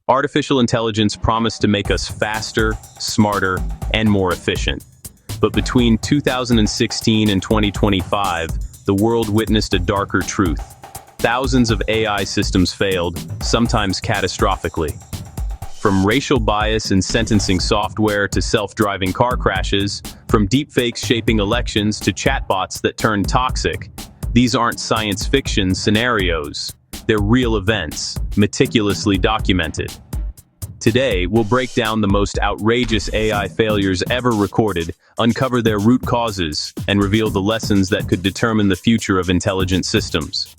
Artificial intelligence promised to make us faster, smarter, and more efficient. But between 2016 and 2025, the world witnessed a darker truth. Thousands of AI systems failed, sometimes catastrophically. From racial bias in sentencing software to self-driving car crashes, from deepfakes shaping elections to chatbots that turn toxic, these aren't science fiction scenarios. They're real events, meticulously documented. Today, we'll break down the most outrageous AI failures ever recorded, uncover their root causes, and reveal the lessons that could determine the future of intelligent systems.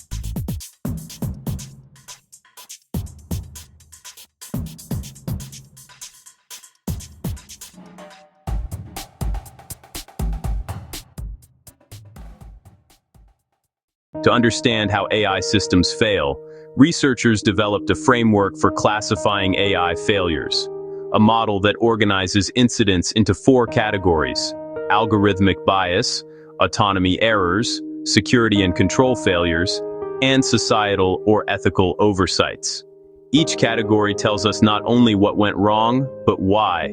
To understand how AI systems fail, researchers developed a framework for classifying AI failures, a model that organizes incidents into 4 categories: algorithmic bias, autonomy errors, security and control failures, and societal or ethical oversights. Each category tells us not only what went wrong, but why.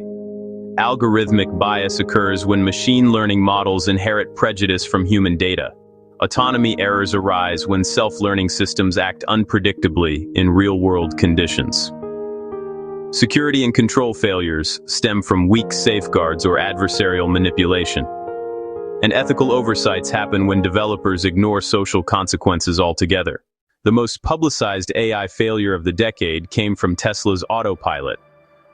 Algorithmic bias occurs when machine learning models inherit prejudice from human data. Autonomy errors arise when self-learning systems act unpredictably in real-world conditions. Security and control failures stem from weak safeguards or adversarial manipulation. And ethical oversights happen when developers ignore social consequences altogether. The most publicized AI failure of the decade came from Tesla's Autopilot.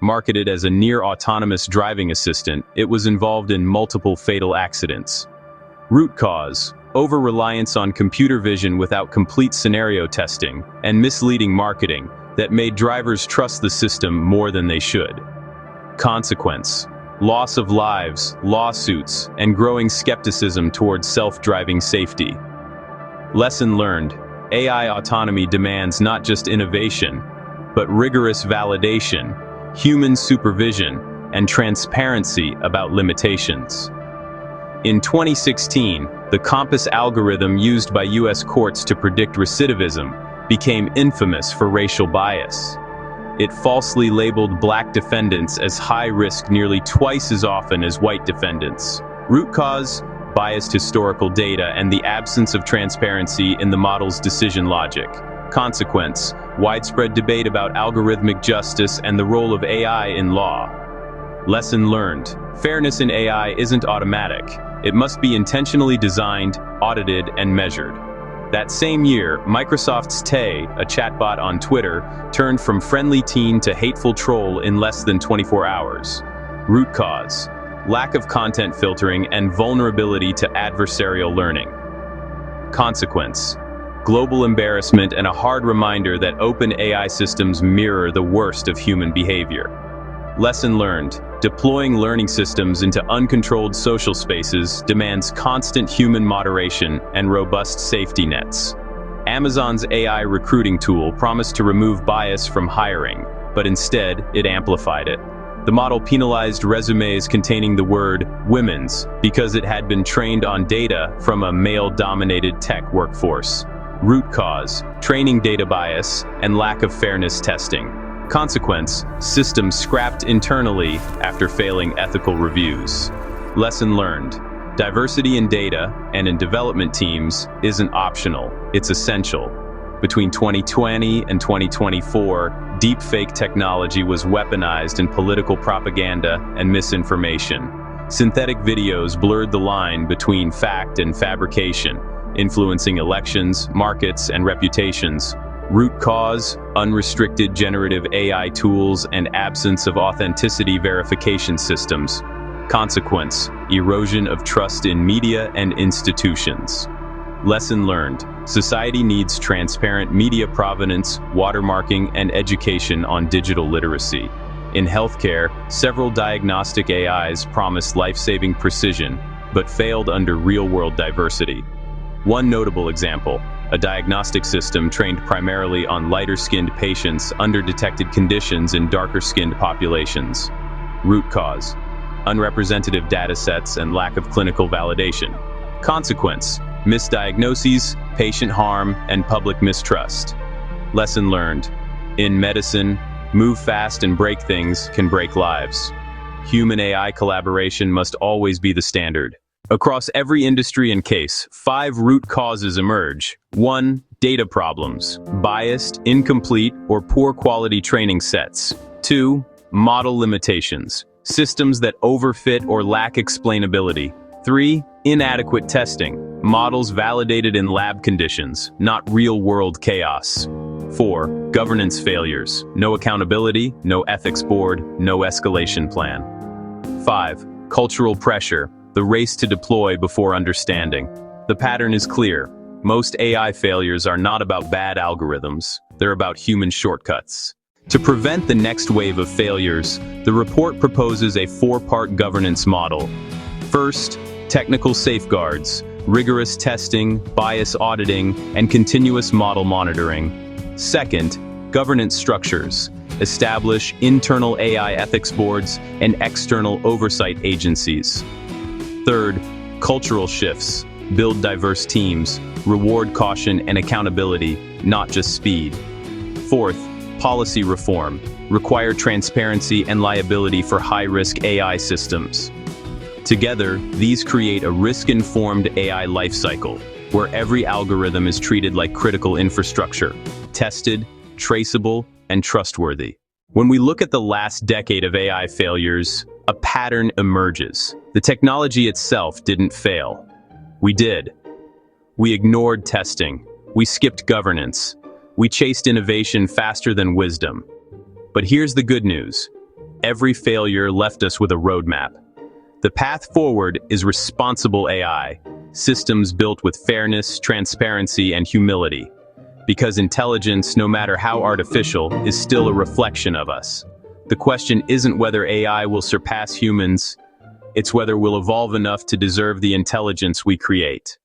Marketed as a near-autonomous driving assistant, it was involved in multiple fatal accidents. Root cause: over-reliance on computer vision without complete scenario testing, and misleading marketing that made drivers trust the system more than they should. Consequence: loss of lives, lawsuits, and growing skepticism towards self-driving safety. Lesson learned: AI autonomy demands not just innovation, but rigorous validation, human supervision, and transparency about limitations. In 2016, the Compass algorithm used by U.S. courts to predict recidivism became infamous for racial bias. It falsely labeled black defendants as high risk nearly twice as often as white defendants. Root cause: biased historical data and the absence of transparency in the model's decision logic. Consequence: widespread debate about algorithmic justice and the role of AI in law. Lesson learned: fairness in AI isn't automatic. It must be intentionally designed, audited, and measured. That same year, Microsoft's Tay, a chatbot on Twitter, turned from friendly teen to hateful troll in less than 24 hours. Root cause: lack of content filtering and vulnerability to adversarial learning. Consequence: global embarrassment and a hard reminder that open AI systems mirror the worst of human behavior. Lesson learned: deploying learning systems into uncontrolled social spaces demands constant human moderation and robust safety nets. Amazon's AI recruiting tool promised to remove bias from hiring, but instead, it amplified it. The model penalized resumes containing the word "women's" because it had been trained on data from a male-dominated tech workforce. Root cause: training data bias and lack of fairness testing. Consequence: systems scrapped internally after failing ethical reviews. Lesson learned: diversity in data and in development teams isn't optional, it's essential. Between 2020 and 2024, deepfake technology was weaponized in political propaganda and misinformation. Synthetic videos blurred the line between fact and fabrication, influencing elections, markets, and reputations. Root cause: unrestricted generative AI tools and absence of authenticity verification systems. Consequence: erosion of trust in media and institutions. Lesson learned: society needs transparent media provenance, watermarking, and education on digital literacy. In healthcare, several diagnostic AIs promised life-saving precision, but failed under real-world diversity. One notable example: a diagnostic system trained primarily on lighter-skinned patients under-detected conditions in darker-skinned populations. Root cause: unrepresentative datasets and lack of clinical validation. Consequence: misdiagnoses, patient harm, and public mistrust. Lesson learned: in medicine, Move fast and break things can break lives. Human-AI collaboration must always be the standard. Across every industry and case, 5 root causes emerge. 1. Data problems, biased, incomplete, or poor quality training sets. 2. Model limitations, systems that overfit or lack explainability. 3. Inadequate testing, models validated in lab conditions, not real-world chaos. 4. Governance failures, no accountability, no ethics board, no escalation plan. 5. Cultural pressure, the race to deploy before understanding. The pattern is clear. Most AI failures are not about bad algorithms, they're about human shortcuts. To prevent the next wave of failures, the report proposes a 4-part governance model. First, technical safeguards, rigorous testing, bias auditing, and continuous model monitoring. Second, governance structures. Establish internal AI ethics boards and external oversight agencies. Third, cultural shifts. Build diverse teams, reward caution and accountability, not just speed. Fourth, policy reform. Require transparency and liability for high-risk AI systems. Together, these create a risk-informed AI lifecycle, where every algorithm is treated like critical infrastructure, tested, traceable, and trustworthy. When we look at the last decade of AI failures, a pattern emerges. The technology itself didn't fail. We did. We ignored testing. We skipped governance. We chased innovation faster than wisdom. But here's the good news. Every failure left us with a roadmap. The path forward is responsible AI, systems built with fairness, transparency, and humility. Because intelligence, no matter how artificial, is still a reflection of us. The question isn't whether AI will surpass humans, it's whether we'll evolve enough to deserve the intelligence we create.